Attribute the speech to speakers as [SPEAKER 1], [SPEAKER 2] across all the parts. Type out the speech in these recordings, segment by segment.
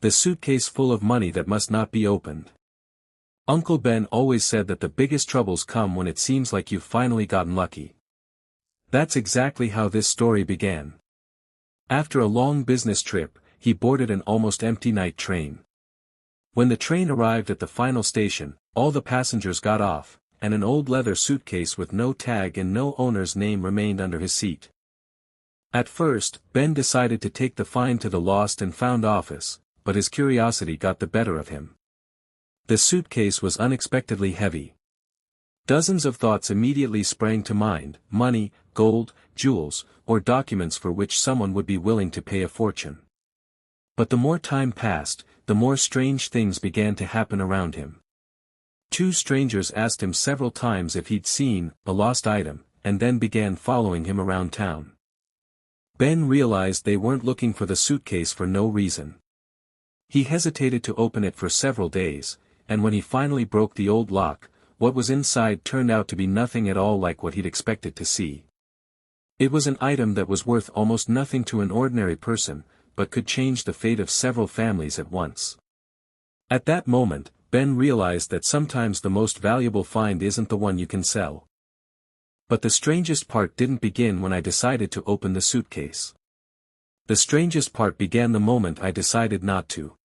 [SPEAKER 1] The suitcase full of money that must not be opened. Uncle Ben always said that the biggest troubles come when it seems like you've finally gotten lucky. That's exactly how this story began. After a long business trip, he boarded an almost empty night train. When the train arrived at the final station, all the passengers got off, and an old leather suitcase with no tag and no owner's name remained under his seat. At first, Ben decided to take the find to the lost and found office, but his curiosity got the better of him. The suitcase was unexpectedly heavy. Dozens of thoughts immediately sprang to mind: money, gold, jewels, or documents for which someone would be willing to pay a fortune. But the more time passed, the more strange things began to happen around him. Two strangers asked him several times if he'd seen a lost item, and then began following him around town. Ben realized they weren't looking for the suitcase for no reason. He hesitated to open it for several days, and when he finally broke the old lock, what was inside turned out to be nothing at all like what he'd expected to see. It was an item that was worth almost nothing to an ordinary person, but could change the fate of several families at once. At that moment, Ben realized that sometimes the most valuable find isn't the one you can sell. But the strangest part didn't begin when I decided to open the suitcase. The strangest part began the moment I decided not to.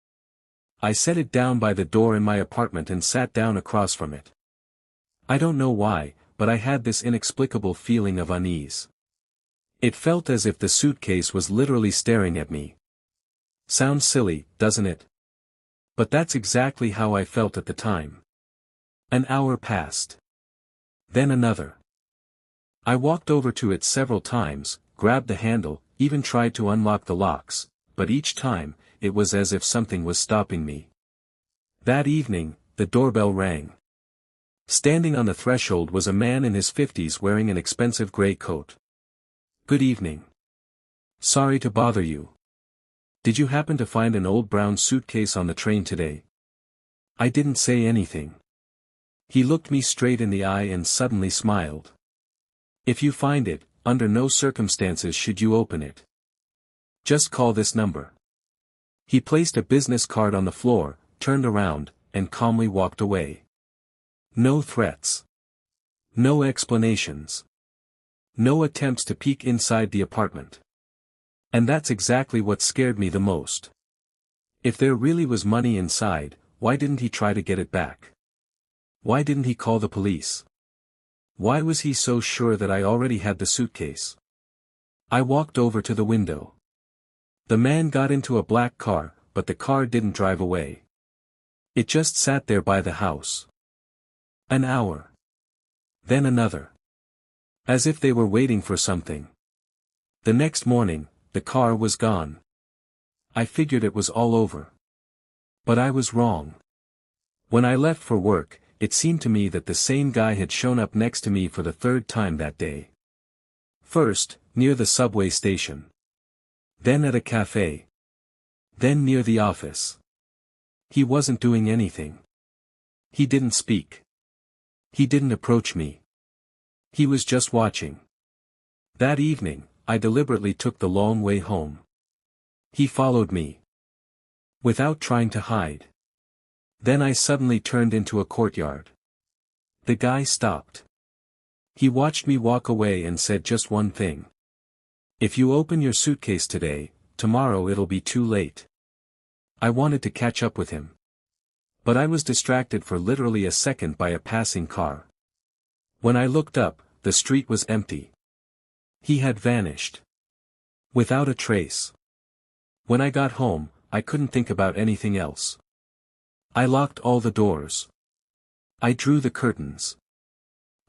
[SPEAKER 1] I set it down by the door in my apartment and sat down across from it. I don't know why, but I had this inexplicable feeling of unease. It felt as if the suitcase was literally staring at me. Sounds silly, doesn't it? But that's exactly how I felt at the time. An hour passed. Then another. I walked over to it several times, grabbed the handle, even tried to unlock the locks, but each time, it was as if something was stopping me. That evening, the doorbell rang. Standing on the threshold was a man in his 50s wearing an expensive gray coat. "Good evening. Sorry to bother you. Did you happen to find an old brown suitcase on the train today?" I didn't say anything. He looked me straight in the eye and suddenly smiled. "If you find it, under no circumstances should you open it. Just call this number." He placed a business card on the floor, turned around, and calmly walked away. No threats. No explanations. No attempts to peek inside the apartment. And that's exactly what scared me the most. If there really was money inside, why didn't he try to get it back? Why didn't he call the police? Why was he so sure that I already had the suitcase? I walked over to the window. The man got into a black car, but the car didn't drive away. It just sat there by the house. An hour. Then another. As if they were waiting for something. The next morning, the car was gone. I figured it was all over. But I was wrong. When I left for work, it seemed to me that the same guy had shown up next to me for the third time that day. First, near the subway station. Then at a cafe. Then near the office. He wasn't doing anything. He didn't speak. He didn't approach me. He was just watching. That evening, I deliberately took the long way home. He followed me. Without trying to hide. Then I suddenly turned into a courtyard. The guy stopped. He watched me walk away and said just one thing. "If you open your suitcase today, tomorrow it'll be too late." I wanted to catch up with him. But I was distracted for literally a second by a passing car. When I looked up, the street was empty. He had vanished. Without a trace. When I got home, I couldn't think about anything else. I locked all the doors. I drew the curtains.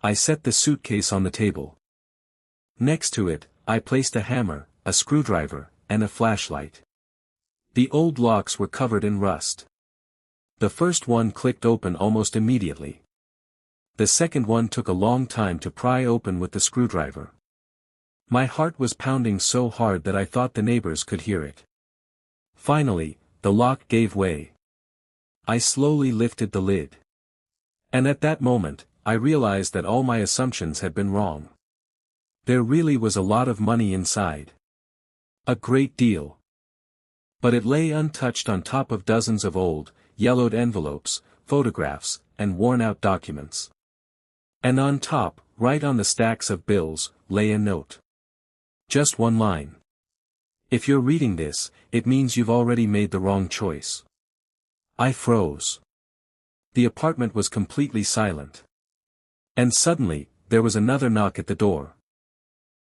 [SPEAKER 1] I set the suitcase on the table. Next to it, I placed a hammer, a screwdriver, and a flashlight. The old locks were covered in rust. The first one clicked open almost immediately. The second one took a long time to pry open with the screwdriver. My heart was pounding so hard that I thought the neighbors could hear it. Finally, the lock gave way. I slowly lifted the lid. And at that moment, I realized that all my assumptions had been wrong. There really was a lot of money inside. A great deal. But it lay untouched on top of dozens of old, yellowed envelopes, photographs, and worn-out documents. And on top, right on the stacks of bills, lay a note. Just one line. If you're reading this, it means you've already made the wrong choice. I froze. The apartment was completely silent. And suddenly, there was another knock at the door.